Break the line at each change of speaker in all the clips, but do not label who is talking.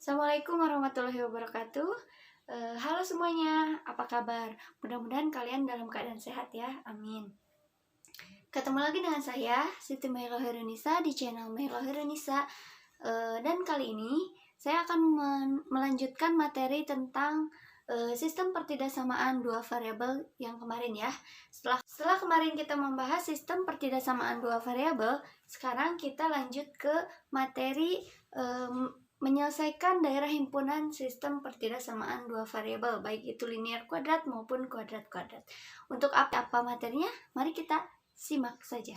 Assalamualaikum warahmatullahi wabarakatuh. Halo semuanya, apa kabar? Mudah-mudahan kalian dalam keadaan sehat ya, amin. Ketemu lagi dengan saya, Siti Maila Herunisa di channel Maila Herunisa. Dan kali ini saya akan melanjutkan materi tentang sistem pertidaksamaan dua variabel yang kemarin ya. Setelah kemarin kita membahas sistem pertidaksamaan dua variabel, sekarang kita lanjut ke materi menyelesaikan daerah himpunan sistem pertidaksamaan dua variabel, baik itu linear kuadrat maupun kuadrat-kuadrat. Untuk apa materinya? Mari kita simak saja.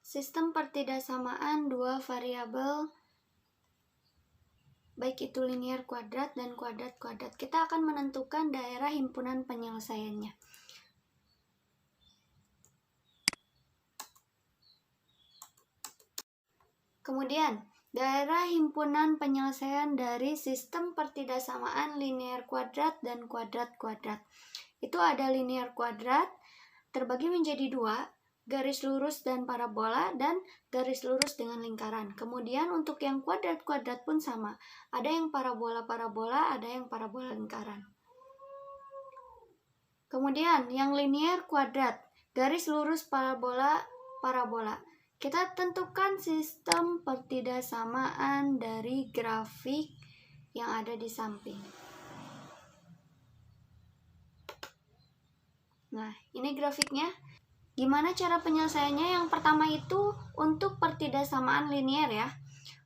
Sistem pertidaksamaan dua variabel, baik itu linear kuadrat dan kuadrat-kuadrat. Kita akan menentukan daerah himpunan penyelesaiannya. Kemudian, daerah himpunan penyelesaian dari sistem pertidaksamaan linear kuadrat dan kuadrat-kuadrat. Itu ada linear kuadrat terbagi menjadi dua, garis lurus dan parabola, dan garis lurus dengan lingkaran. Kemudian untuk yang kuadrat-kuadrat pun sama. Ada yang parabola-parabola, ada yang parabola lingkaran. Kemudian yang linear kuadrat, garis lurus parabola. Kita tentukan sistem pertidaksamaan dari grafik yang ada di samping. Nah, ini grafiknya. Gimana cara penyelesaiannya? Yang pertama itu untuk pertidaksamaan linear ya.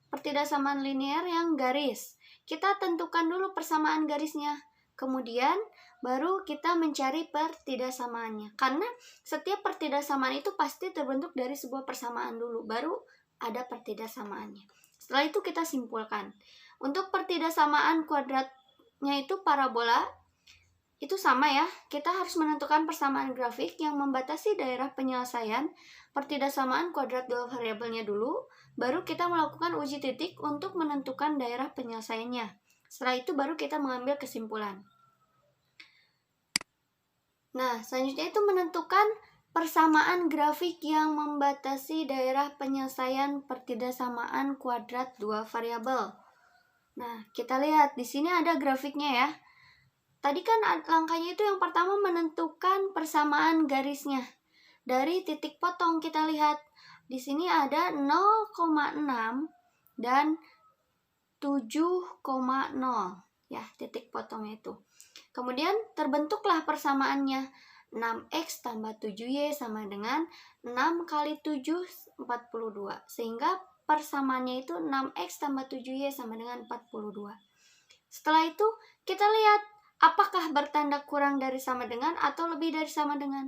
Pertidaksamaan linear yang garis. Kita tentukan dulu persamaan garisnya. Kemudian baru kita mencari pertidaksamaannya. Karena setiap pertidaksamaan itu pasti terbentuk dari sebuah persamaan dulu, baru ada pertidaksamaannya. Setelah itu kita simpulkan. Untuk pertidaksamaan kuadratnya itu parabola, itu sama ya. Kita harus menentukan persamaan grafik yang membatasi daerah penyelesaian pertidaksamaan kuadrat dua variabelnya dulu, baru kita melakukan uji titik untuk menentukan daerah penyelesaiannya. Setelah itu baru kita mengambil kesimpulan. Nah, selanjutnya itu menentukan persamaan grafik yang membatasi daerah penyelesaian pertidaksamaan kuadrat dua variabel. Nah, kita lihat di sini ada grafiknya ya. Tadi kan langkahnya itu yang pertama menentukan persamaan garisnya. Dari titik potong kita lihat di sini ada 0,6 dan 7,0 ya, titik potongnya itu. Kemudian terbentuklah persamaannya. 6x tambah 7y sama dengan 6 kali 7, 42. Sehingga persamaannya itu 6x tambah 7y sama dengan 42. Setelah itu kita lihat apakah bertanda kurang dari sama dengan atau lebih dari sama dengan.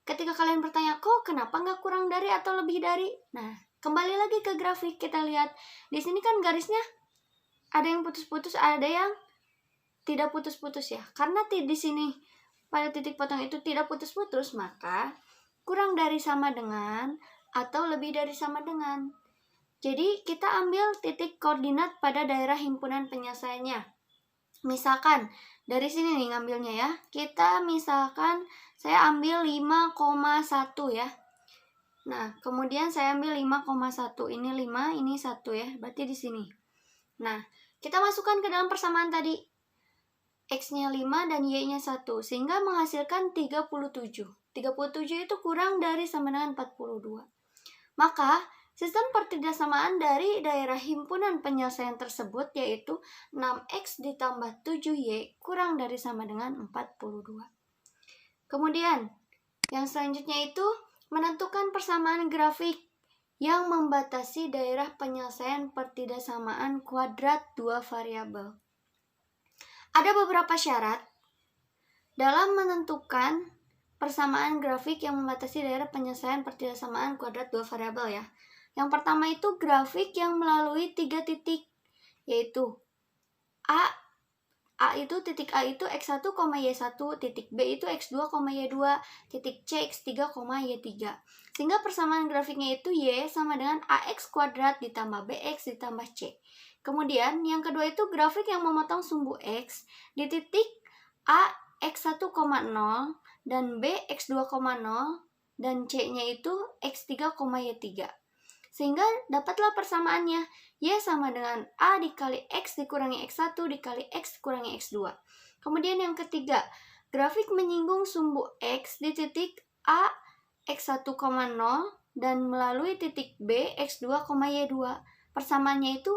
Ketika kalian bertanya, kok kenapa nggak kurang dari atau lebih dari? Nah, kembali lagi ke grafik, kita lihat. Di sini kan garisnya ada yang putus-putus, ada yang tidak putus-putus ya. Karena di sini pada titik potong itu tidak putus-putus, maka kurang dari sama dengan atau lebih dari sama dengan. Jadi kita ambil titik koordinat pada daerah himpunan penyelesaiannya. Misalkan dari sini nih ngambilnya ya. Kita misalkan saya ambil 5,1 ya. Nah, kemudian saya ambil 5,1. Ini 5, ini 1 ya. Berarti di sini. Nah, kita masukkan ke dalam persamaan tadi. X-nya 5 dan Y-nya 1. Sehingga menghasilkan 37. 37 itu kurang dari sama dengan 42. Maka, sistem pertidaksamaan dari daerah himpunan penyelesaian tersebut yaitu 6x ditambah 7y kurang dari sama dengan 42. Kemudian, yang selanjutnya itu menentukan persamaan grafik yang membatasi daerah penyelesaian pertidaksamaan kuadrat dua variabel. Ada beberapa syarat dalam menentukan persamaan grafik yang membatasi daerah penyelesaian pertidaksamaan kuadrat dua variabel ya. Yang pertama itu grafik yang melalui 3 titik, yaitu titik A itu X1, Y1, titik B itu X2, Y2, titik C X3, Y3. Sehingga persamaan grafiknya itu Y sama dengan AX kuadrat ditambah BX ditambah C. Kemudian yang kedua itu grafik yang memotong sumbu X di titik A X1,0 dan B X2,0 dan C-nya itu X3, Y3. Sehingga dapatlah persamaannya. Y sama dengan A dikali X dikurangi X1 dikali X dikurangi X2. Kemudian yang ketiga, grafik menyinggung sumbu X di titik A X1, 0 dan melalui titik B X2, Y2. Persamaannya itu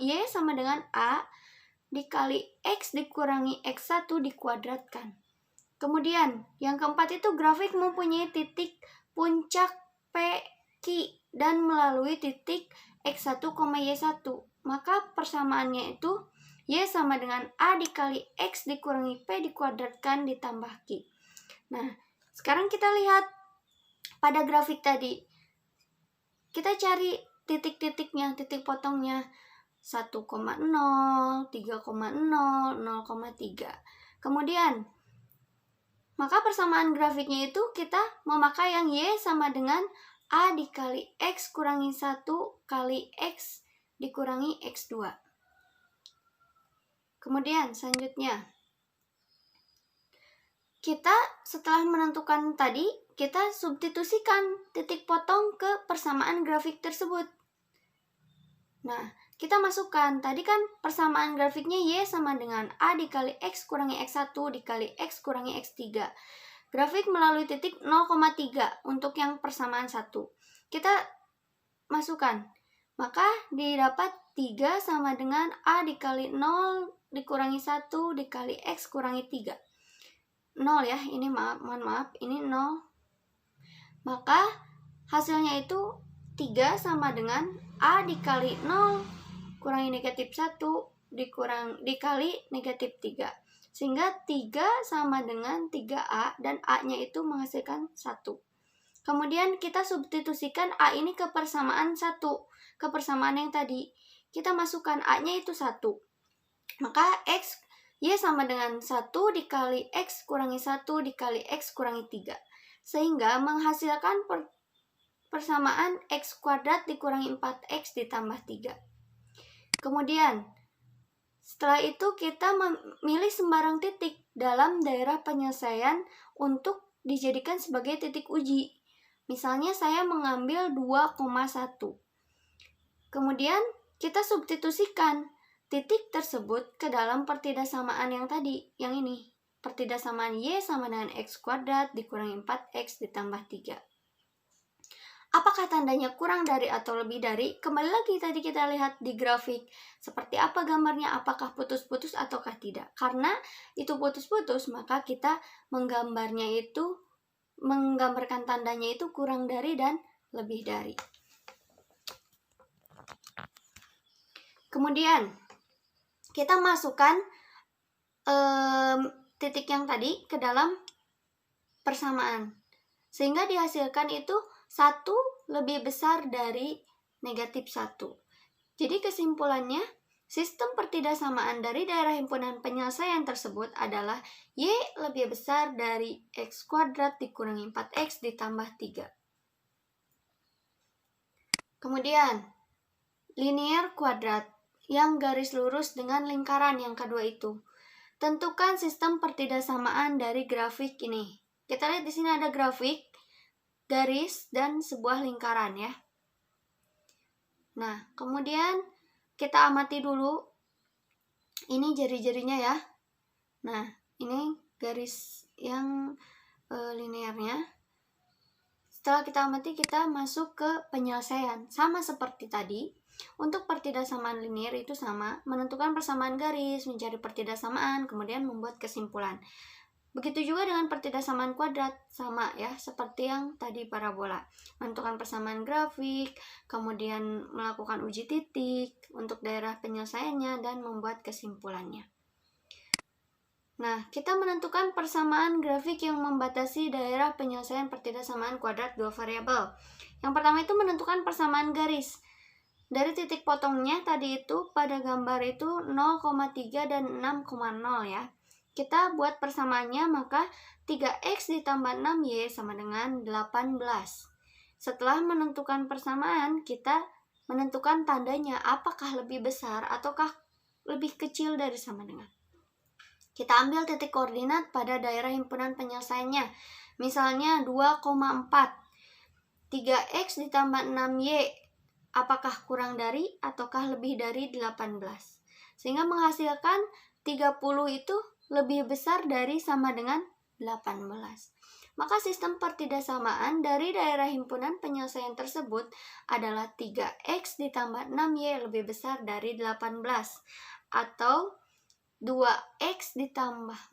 Y sama dengan A dikali X dikurangi X1 dikuadratkan. Kemudian yang keempat itu grafik mempunyai titik puncak PQ dan melalui titik X1, Y1. Maka persamaannya itu Y sama dengan A dikali X dikurangi P dikuadratkan ditambah Q. Nah, sekarang kita lihat pada grafik tadi. Kita cari titik-titiknya, titik potongnya. 1,0, 3,0, 0,3. Kemudian, maka persamaan grafiknya itu kita memakai yang Y sama dengan A dikali X kurangi 1 kali X dikurangi X2. Kemudian selanjutnya, kita setelah menentukan tadi, kita substitusikan titik potong ke persamaan grafik tersebut. Nah, kita masukkan, tadi kan persamaan grafiknya Y sama dengan A dikali X kurangi X1 dikali X kurangi X3. Grafik melalui titik 0,3 untuk yang persamaan 1. Kita masukkan, maka didapat 3 sama dengan A dikali 0 dikurangi 1 dikali X kurangi 3. 0 ya, ini mohon maaf, ini 0. Maka hasilnya itu 3 sama dengan A dikali 0 kurangi negatif 1 dikali negatif 3. Sehingga 3 sama dengan 3A dan A-nya itu menghasilkan 1. Kemudian kita substitusikan A ini ke persamaan 1, ke persamaan yang tadi. Kita masukkan A-nya itu 1. Maka Y sama dengan 1 dikali X kurangi 1 dikali X kurangi 3. Sehingga menghasilkan persamaan X kuadrat dikurangi 4X ditambah 3. Kemudian, setelah itu kita memilih sembarang titik dalam daerah penyelesaian untuk dijadikan sebagai titik uji. Misalnya saya mengambil 2,1. Kemudian kita substitusikan titik tersebut ke dalam pertidaksamaan yang tadi, yang ini. Pertidaksamaan Y sama dengan X kuadrat dikurangi 4X ditambah 3. Apakah tandanya kurang dari atau lebih dari? Kembali lagi tadi kita lihat di grafik. Seperti apa gambarnya, apakah putus-putus ataukah tidak. Karena itu putus-putus, maka kita menggambarkan tandanya itu kurang dari dan lebih dari. Kemudian, kita masukkan titik yang tadi ke dalam persamaan. Sehingga dihasilkan itu 1 lebih besar dari negatif 1. Jadi kesimpulannya, sistem pertidaksamaan dari daerah himpunan penyelesaian tersebut adalah Y lebih besar dari X kuadrat dikurangi 4X ditambah 3. Kemudian, linear kuadrat yang garis lurus dengan lingkaran yang kedua itu. Tentukan sistem pertidaksamaan dari grafik ini. Kita lihat di sini ada grafik, garis, dan sebuah lingkaran ya. Nah, kemudian kita amati dulu. Ini jari-jarinya ya. Nah, ini garis yang linearnya. Setelah kita amati, kita masuk ke penyelesaian. Sama seperti tadi. Untuk pertidaksamaan linear itu sama, menentukan persamaan garis, mencari pertidaksamaan, kemudian membuat kesimpulan. Begitu juga dengan pertidaksamaan kuadrat, sama ya, seperti yang tadi parabola. Menentukan persamaan grafik, kemudian melakukan uji titik untuk daerah penyelesaiannya, dan membuat kesimpulannya. Nah, kita menentukan persamaan grafik yang membatasi daerah penyelesaian pertidaksamaan kuadrat dua variabel. Yang pertama itu menentukan persamaan garis. Dari titik potongnya tadi itu pada gambar itu 0,3 dan 6,0 ya. Kita buat persamaannya, maka 3X ditambah 6Y sama dengan 18. Setelah menentukan persamaan, kita menentukan tandanya apakah lebih besar ataukah lebih kecil dari sama dengan. Kita ambil titik koordinat pada daerah himpunan penyelesaiannya. Misalnya 2,4. 3X ditambah 6Y apakah kurang dari ataukah lebih dari 18. Sehingga menghasilkan 30 itu lebih besar dari sama dengan 18. Maka sistem pertidaksamaan dari daerah himpunan penyelesaian tersebut adalah 3x ditambah 6y lebih besar dari 18. Atau 2x ditambah,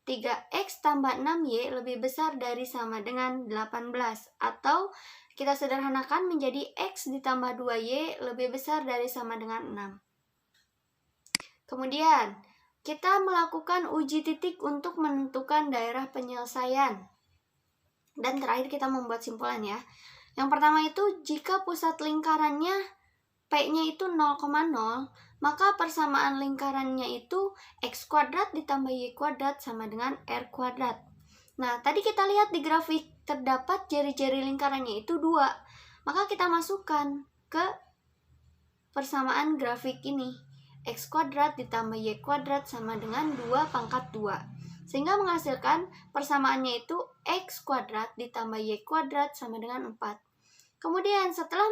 3x tambah 6y lebih besar dari sama dengan 18. Atau kita sederhanakan menjadi x ditambah 2y lebih besar dari sama dengan 6. Kemudian, kita melakukan uji titik untuk menentukan daerah penyelesaian. Dan terakhir kita membuat simpulan ya. Yang pertama itu, jika pusat lingkarannya P-nya itu 0,0, maka persamaan lingkarannya itu X kuadrat ditambah Y kuadrat sama dengan R kuadrat. Nah, tadi kita lihat di grafik terdapat jari-jari lingkarannya itu 2. Maka kita masukkan ke persamaan grafik ini. X kuadrat ditambah Y kuadrat sama dengan 2 pangkat 2. Sehingga menghasilkan persamaannya itu X kuadrat ditambah Y kuadrat sama dengan 4. Kemudian setelah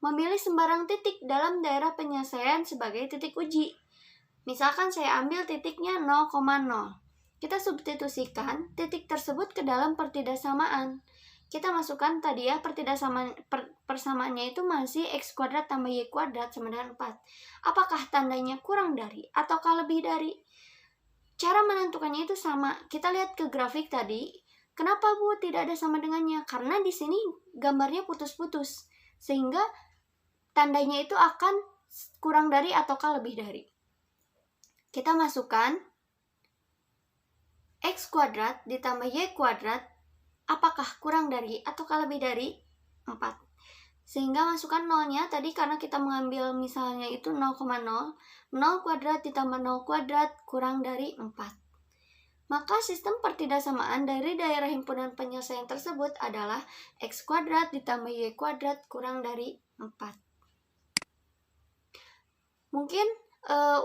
memilih sembarang titik dalam daerah penyelesaian sebagai titik uji. Misalkan saya ambil titiknya 0,0. Kita substitusikan titik tersebut ke dalam pertidaksamaan. Kita masukkan tadi ya, persamaannya itu masih X kuadrat tambah Y kuadrat sama dengan 4. Apakah tandanya kurang dari ataukah lebih dari? Cara menentukannya itu sama. Kita lihat ke grafik tadi. Kenapa Bu tidak ada sama dengannya? Karena di sini gambarnya putus-putus. Sehingga tandanya itu akan kurang dari ataukah lebih dari. Kita masukkan X kuadrat ditambah Y kuadrat. Apakah kurang dari ataukah lebih dari 4. Sehingga masukkan nolnya tadi karena kita mengambil misalnya itu 0,0. 0 kuadrat ditambah 0 kuadrat kurang dari 4. Maka sistem pertidaksamaan dari daerah himpunan penyelesaian tersebut adalah X kuadrat ditambah Y kuadrat kurang dari 4. Mungkin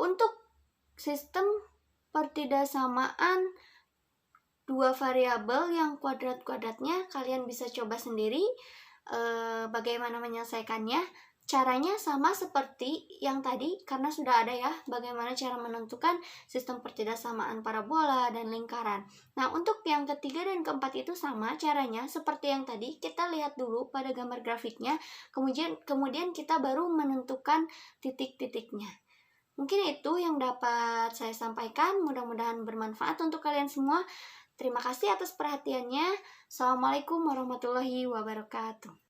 untuk sistem pertidaksamaan dua variabel yang kuadrat-kuadratnya kalian bisa coba sendiri bagaimana menyelesaikannya. Caranya sama seperti yang tadi karena sudah ada ya bagaimana cara menentukan sistem pertidaksamaan parabola dan lingkaran. Nah, untuk yang ketiga dan keempat itu sama caranya seperti yang tadi. Kita lihat dulu pada gambar grafiknya, kemudian kita baru menentukan titik-titiknya. Mungkin itu yang dapat saya sampaikan, mudah-mudahan bermanfaat untuk kalian semua. Terima kasih atas perhatiannya. Assalamualaikum warahmatullahi wabarakatuh.